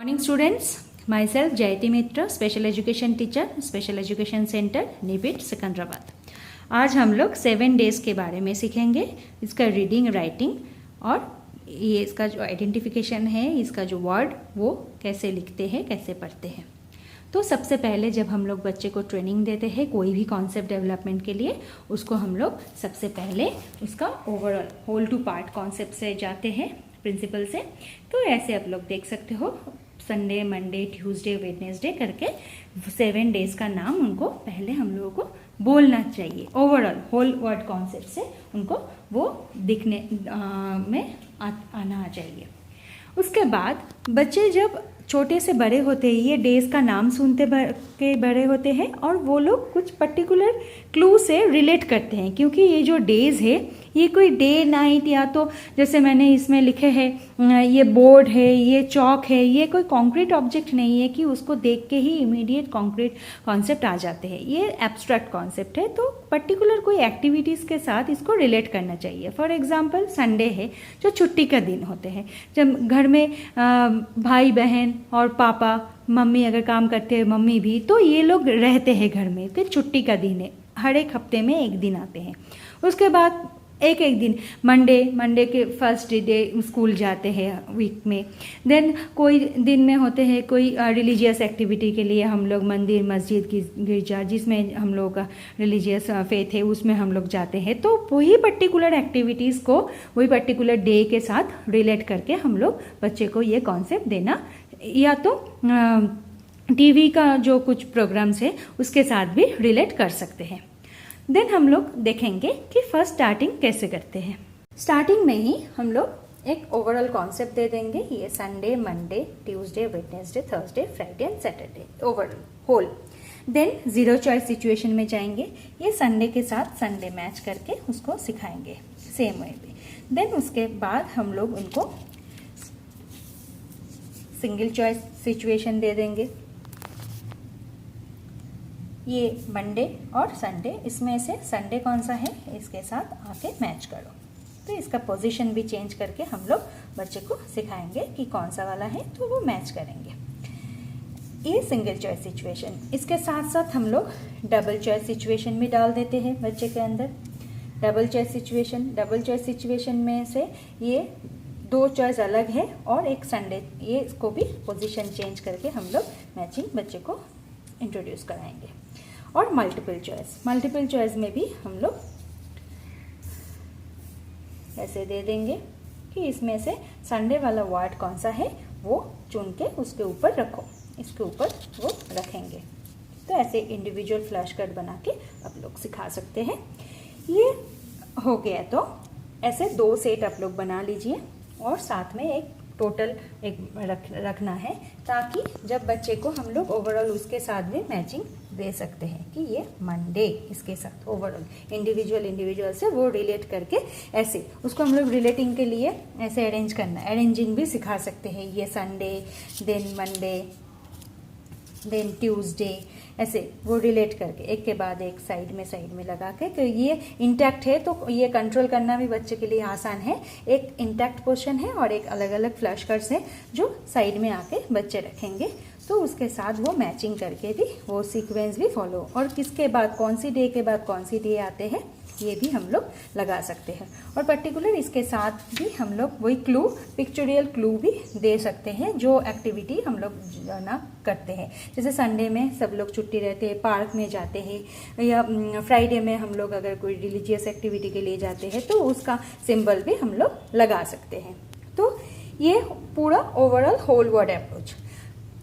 Morning students, myself Jayati Mitra, special education teacher, special education centre निबिट सिकंदराबाद। आज हम लोग 7 डेज के बारे में सीखेंगे। इसका रीडिंग, राइटिंग और ये इसका जो आइडेंटिफिकेशन है, इसका जो वर्ड वो कैसे लिखते हैं, कैसे पढ़ते हैं। तो सबसे पहले जब हम लोग बच्चे को ट्रेनिंग देते हैं कोई भी कॉन्सेप्ट डेवलपमेंट के लिए, उसको हम लोग सबसे पहले उसका overall whole to part concept से जाते हैं, प्रिंसिपल से। तो ऐसे आप लोग देख सकते हो, संडे, मंडे, ट्यूसडे, वेडनेसडे करके 7 डेज का नाम उनको पहले हम लोगों को बोलना चाहिए। ओवरऑल होल वर्ड कॉन्सेप्ट से उनको वो दिखने में आना चाहिए। उसके बाद बच्चे जब छोटे से बड़े होते हैं, ये डेज का नाम सुनते के बड़े होते हैं और वो लोग कुछ पर्टिकुलर क्लू से रिलेट करते हैं, क्योंकि ये जो डेज है ये कोई डे नाइट, या तो जैसे मैंने इसमें लिखे हैं ये बोर्ड है, ये चौक है, ये कोई कॉन्क्रीट ऑब्जेक्ट नहीं है कि उसको देख के ही इमीडिएट कॉन्क्रीट कॉन्सेप्ट आ जाते हैं। ये एब्स्ट्रैक्ट कॉन्सेप्ट है, तो पर्टिकुलर कोई एक्टिविटीज़ के साथ इसको रिलेट करना चाहिए। फॉर एग्जाम्पल संडे है जो छुट्टी का दिन होते हैं, जब घर में भाई बहन और पापा, मम्मी अगर काम करते हैं, मम्मी भी, तो ये लोग रहते हैं घर में, तो छुट्टी का दिन है, हर एक हफ्ते में एक दिन आते हैं। उसके बाद एक दिन मंडे के फर्स्ट डे स्कूल जाते हैं वीक में। देन कोई दिन में होते हैं कोई रिलीजियस एक्टिविटी के लिए हम लोग मंदिर, मस्जिद, गिरजा, जिसमें हम लोग का रिलीजियस फेथ है उसमें हम लोग जाते हैं। तो वही पर्टिकुलर एक्टिविटीज़ को वही पर्टिकुलर डे के साथ रिलेट करके हम लोग बच्चे को ये कॉन्सेप्ट देना, या तो टीवी का जो कुछ प्रोग्राम्स है उसके साथ भी रिलेट कर सकते हैं। देन हम लोग देखेंगे कि फर्स्ट स्टार्टिंग कैसे करते हैं। स्टार्टिंग में ही हम लोग एक ओवरऑल कॉन्सेप्ट दे देंगे। ये Sunday, Monday, Tuesday, Wednesday, Thursday, Friday and Saturday, overall whole. Then zero choice situation में जाएंगे। ये संडे के साथ संडे मैच करके उसको सिखाएंगे सेम वे पे। देन उसके बाद हम लोग उनको सिंगल चॉइस सिचुएशन दे देंगे। ये मंडे और संडे, इसमें से संडे कौन सा है इसके साथ आके मैच करो। तो इसका पोजीशन भी चेंज करके हम लोग बच्चे को सिखाएंगे कि कौन सा वाला है, तो वो मैच करेंगे। ये सिंगल चॉइस सिचुएशन। इसके साथ साथ हम लोग डबल चॉइस सिचुएशन भी डाल देते हैं बच्चे के अंदर। डबल चॉइस सिचुएशन में से ये 2 चॉइस अलग है और एक संडे, ये इसको भी पोजीशन चेंज करके हम लोग मैचिंग बच्चे को इंट्रोड्यूस कराएंगे। और मल्टीपल चॉइस में भी हम लोग ऐसे दे देंगे कि इसमें से संडे वाला वर्ड कौन सा है वो चुन के उसके ऊपर रखो, इसके ऊपर वो रखेंगे। तो ऐसे इंडिविजुअल फ्लैश कार्ड बना के आप लोग सिखा सकते हैं। ये हो गया, तो ऐसे 2 सेट आप लोग बना लीजिए और साथ में एक टोटल एक रखना है, ताकि जब बच्चे को हम लोग ओवरऑल उसके साथ भी मैचिंग दे सकते हैं कि ये मंडे इसके साथ ओवरऑल इंडिविजुअल से वो रिलेट करके ऐसे उसको हम लोग रिलेटिंग के लिए ऐसे अरेंजिंग भी सिखा सकते हैं। ये Sunday, then Monday, then Tuesday, ऐसे वो रिलेट करके एक के बाद एक साइड में लगा के, तो ये इंटैक्ट है तो ये कंट्रोल करना भी बच्चे के लिए आसान है। एक इंटैक्ट पोर्शन है और एक अलग अलग फ्लैश कार्ड्स है जो साइड में आके बच्चे रखेंगे, तो उसके साथ वो मैचिंग करके भी वो सीक्वेंस भी फॉलो, और किसके बाद कौन सी डे के बाद कौन सी डे आते हैं ये भी हम लोग लगा सकते हैं। और पर्टिकुलर इसके साथ भी हम लोग वही क्लू, पिक्चोरियल क्लू भी दे सकते हैं जो एक्टिविटी हम लोग ना करते हैं। जैसे संडे में सब लोग छुट्टी रहते हैं, पार्क में जाते हैं, या फ्राइडे में हम लोग अगर कोई रिलीजियस एक्टिविटी के लिए जाते हैं तो उसका सिंबल भी हम लोग लगा सकते हैं। तो ये पूरा ओवरऑल होल वर्ड अप्रोच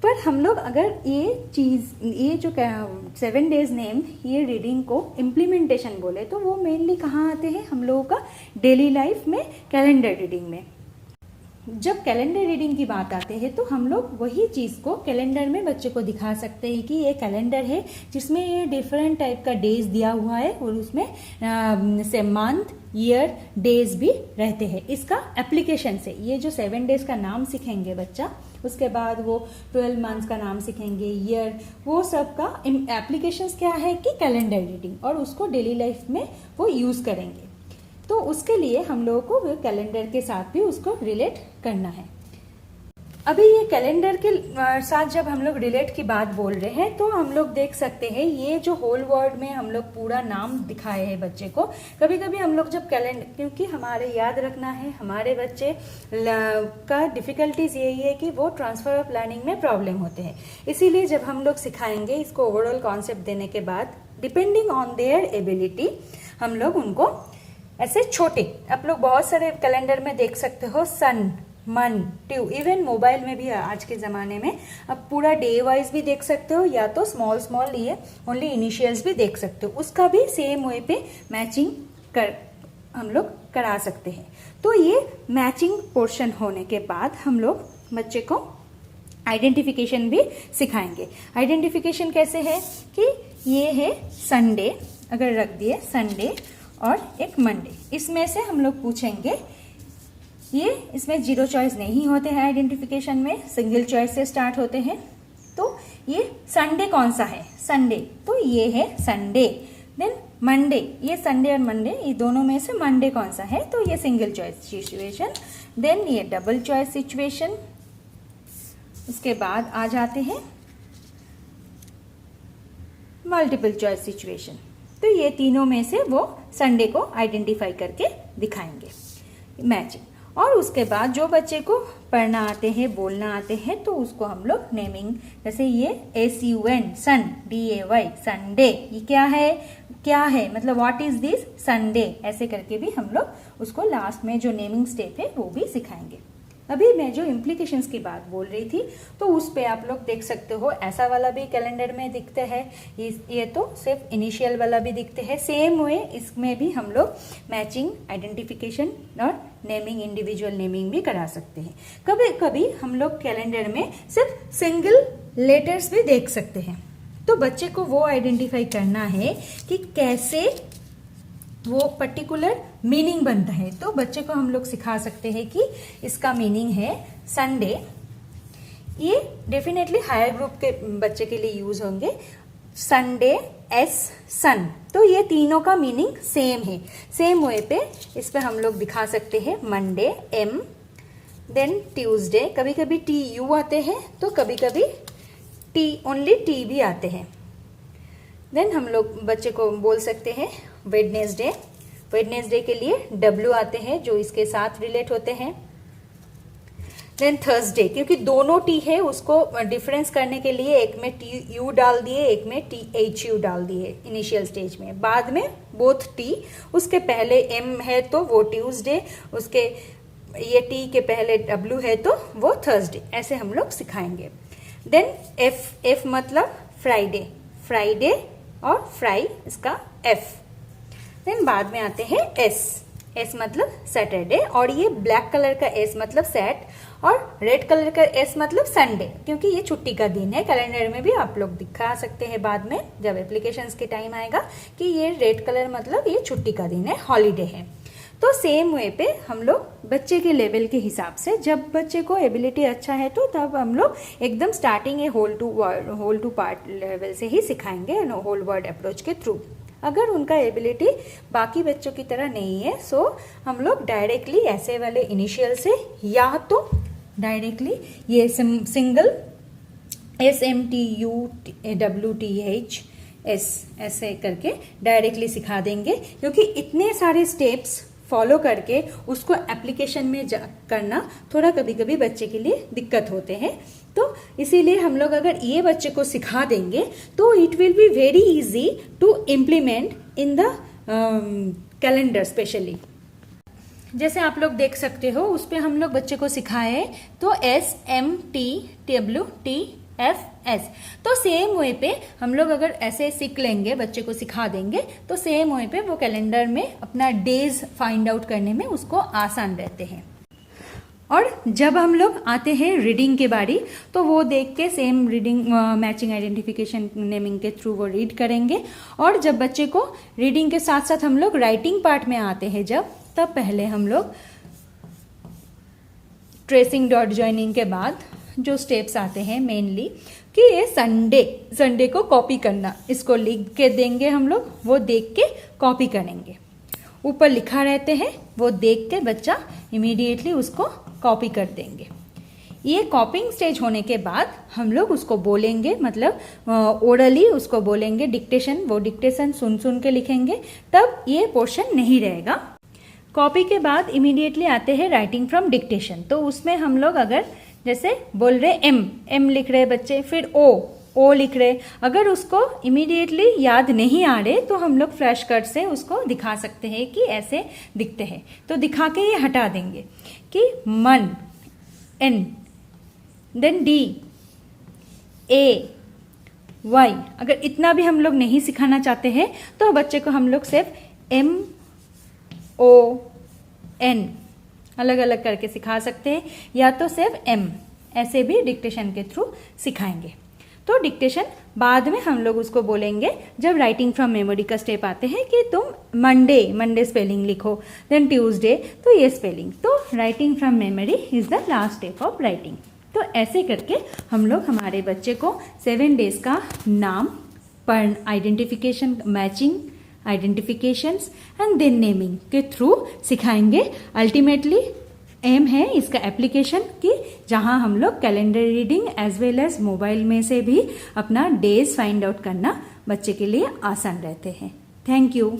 पर हम लोग अगर ये जो 7 डेज नेम, ये रीडिंग को इम्प्लीमेंटेशन बोले तो वो मेनली कहाँ आते हैं हम लोगों का डेली लाइफ में, कैलेंडर रीडिंग में। जब कैलेंडर रीडिंग की बात आते हैं तो हम लोग वही चीज़ को कैलेंडर में बच्चे को दिखा सकते हैं कि ये कैलेंडर है जिसमें ये डिफरेंट टाइप का डेज दिया हुआ है और उसमें से मंथ, ईयर, डेज भी रहते हैं। इसका एप्लीकेशन से ये जो 7 डेज का नाम सीखेंगे बच्चा, उसके बाद वो 12 मंथ्स का नाम सीखेंगे, ईयर, वो सब का एप्लीकेशंस क्या है कि कैलेंडर रीडिंग, और उसको डेली लाइफ में वो यूज़ करेंगे। तो उसके लिए हम लोगों को कैलेंडर के साथ भी उसको रिलेट करना है। अभी ये कैलेंडर के साथ जब हम लोग रिलेट की बात बोल रहे हैं तो हम लोग देख सकते हैं ये जो होल वर्ड में हम लोग पूरा नाम दिखाए हैं बच्चे को। कभी कभी हम लोग जब कैलेंडर, क्योंकि हमारे याद रखना है हमारे बच्चे का डिफिकल्टीज यही है कि वो ट्रांसफर ऑफ लर्निंग में प्रॉब्लम होते हैं, इसीलिए जब हम लोग सिखाएंगे इसको ओवरऑल कॉन्सेप्ट देने के बाद डिपेंडिंग ऑन देयर एबिलिटी हम लोग उनको ऐसे छोटे, आप लोग बहुत सारे कैलेंडर में देख सकते हो सन, मन, ट्यू, इवन मोबाइल में भी आज के ज़माने में अब पूरा डे वाइज भी देख सकते हो या तो स्मॉल स्मॉल ये ओनली इनिशियल्स भी देख सकते हो, उसका भी सेम वे पे मैचिंग कर हम लोग करा सकते हैं। तो ये मैचिंग पोर्शन होने के बाद हम लोग बच्चे को आइडेंटिफिकेशन भी सिखाएंगे। आइडेंटिफिकेशन कैसे है कि ये है संडे, अगर रख दिए संडे और एक मंडे, इसमें से हम लोग पूछेंगे, ये इसमें जीरो चॉइस नहीं होते हैं आइडेंटिफिकेशन में, सिंगल चॉइस से स्टार्ट होते हैं। तो ये संडे कौन सा है, संडे, तो ये है संडे। देन मंडे, ये संडे और मंडे ये दोनों में से मंडे कौन सा है, तो ये सिंगल चॉइस सिचुएशन। देन ये डबल चॉइस सिचुएशन, उसके बाद आ जाते हैं मल्टीपल चॉइस सिचुएशन। तो ये तीनों में से वो संडे को आइडेंटिफाई करके दिखाएंगे मैचिंग। और उसके बाद जो बच्चे को पढ़ना आते हैं, बोलना आते हैं, तो उसको हम लोग नेमिंग, जैसे ये SUN सन, DAY संडे, ये क्या है मतलब व्हाट इज दिस संडे, ऐसे करके भी हम लोग उसको लास्ट में जो नेमिंग स्टेप है वो भी सिखाएंगे। अभी मैं जो इम्प्लीकेशंस की बात बोल रही थी तो उस पे आप लोग देख सकते हो ऐसा वाला भी कैलेंडर में दिखते हैं, ये तो सिर्फ इनिशियल वाला भी दिखते हैं। सेम वे इसमें भी हम लोग मैचिंग, आइडेंटिफिकेशन और नेमिंग, इंडिविजुअल नेमिंग भी करा सकते हैं। कभी कभी हम लोग कैलेंडर में सिर्फ सिंगल लेटर्स भी देख सकते हैं, तो बच्चे को वो आइडेंटिफाई करना है कि कैसे वो पर्टिकुलर मीनिंग बनता है। तो बच्चे को हम लोग सिखा सकते हैं कि इसका मीनिंग है संडे, ये डेफिनेटली हायर ग्रुप के बच्चे के लिए यूज होंगे। संडे एस सन, तो ये तीनों का मीनिंग सेम है। सेम वे पे इस पे हम लोग दिखा सकते हैं मंडे M, देन ट्यूसडे, कभी कभी TU आते हैं तो कभी कभी ओनली T भी आते हैं। देन हम लोग बच्चे को बोल सकते हैं वेडनेसडे, वेडनेसडे के लिए W आते हैं जो इसके साथ रिलेट होते हैं। देन थर्सडे, क्योंकि दोनों T है उसको डिफरेंस करने के लिए एक में TU डाल दिए, एक में THU डाल दिए इनिशियल स्टेज में, बाद में बोथ T, उसके पहले M है तो वो ट्यूसडे, उसके ये T के पहले W है तो वो थर्सडे, ऐसे हम लोग सिखाएंगे। देन F मतलब फ्राइडे, फ्राइडे और फ्राई इसका F। देन बाद में आते हैं S मतलब सैटरडे, और ये ब्लैक कलर का S मतलब सैट और रेड कलर का S मतलब संडे, क्योंकि ये छुट्टी का दिन है। कैलेंडर में भी आप लोग दिखा सकते हैं बाद में जब एप्लीकेशंस के टाइम आएगा कि ये रेड कलर मतलब ये छुट्टी का दिन है, हॉलीडे है। तो सेम वे पे हम लोग बच्चे के लेवल के हिसाब से, जब बच्चे को एबिलिटी अच्छा है तो तब हम लोग एकदम स्टार्टिंग है होल टू पार्ट लेवल से ही सिखाएंगे, होल वर्ड अप्रोच के थ्रू। अगर उनका एबिलिटी बाकी बच्चों की तरह नहीं है सो हम लोग डायरेक्टली ऐसे वाले इनिशियल से या तो डायरेक्टली ये सिंगल SMTUWTH ऐसे करके डायरेक्टली सिखा देंगे, क्योंकि इतने सारे स्टेप्स फॉलो करके उसको एप्लीकेशन में करना थोड़ा कभी कभी बच्चे के लिए दिक्कत होते हैं। तो इसीलिए हम लोग अगर ये बच्चे को सिखा देंगे तो it will be very easy to implement in the calendar specially. जैसे आप लोग देख सकते हो उस पर हम लोग बच्चे को सिखाए तो SMTWTFS, तो सेम वे पे हम लोग अगर ऐसे सीख लेंगे, बच्चे को सिखा देंगे तो सेम वे पे वो कैलेंडर में अपना डेज फाइंड आउट करने में उसको आसान रहते हैं। और जब हम लोग आते हैं रीडिंग के बारी तो वो देख के same reading matching identification naming के थ्रू वो रीड करेंगे। और जब बच्चे को रीडिंग के साथ साथ हम लोग राइटिंग पार्ट में आते हैं तब पहले हम लोग ट्रेसिंग डॉट जॉइनिंग के बाद जो स्टेप्स आते हैं मेनली कि ये संडे को कॉपी करना, इसको लिख के देंगे हम लोग, वो देख के कॉपी करेंगे। ऊपर लिखा रहते हैं वो देख के बच्चा इमीडिएटली उसको कॉपी कर देंगे। ये कॉपिंग स्टेज होने के बाद हम लोग उसको बोलेंगे, मतलब ओरली उसको बोलेंगे, डिक्टेशन, वो डिक्टेशन सुन सुन के लिखेंगे, तब ये पोर्शन नहीं रहेगा। कॉपी के बाद इमीडिएटली आते हैं राइटिंग फ्रॉम डिक्टेशन। तो उसमें हम लोग अगर जैसे बोल रहे एम लिख रहे बच्चे, फिर ओ लिख रहे, अगर उसको इमीडिएटली याद नहीं आ रहे तो हम लोग फ्लैश कार्ड से उसको दिखा सकते हैं कि ऐसे दिखते हैं। तो दिखा के ये हटा देंगे कि मन, एन, देन डी, ए, वाई। अगर इतना भी हम लोग नहीं सिखाना चाहते हैं तो बच्चे को हम लोग सिर्फ एम, ओ, एन अलग अलग करके सिखा सकते हैं, या तो सिर्फ एम, ऐसे भी डिक्टेशन के थ्रू सिखाएंगे। तो डिक्टेशन बाद में हम लोग उसको बोलेंगे जब राइटिंग फ्रॉम मेमोरी का स्टेप आते हैं कि तुम मंडे स्पेलिंग लिखो, देन ट्यूसडे तो ये स्पेलिंग। तो writing from memory is the last step of writing. तो ऐसे करके हम लोग हमारे बच्चे को 7 डेज का नाम, identification, matching, identifications and then naming के थ्रू सिखाएंगे। अल्टीमेटली एम है इसका एप्लीकेशन कि जहां हम लोग calendar reading as well as mobile में से भी अपना डेज फाइंड आउट करना बच्चे के लिए आसान रहते हैं। Thank you.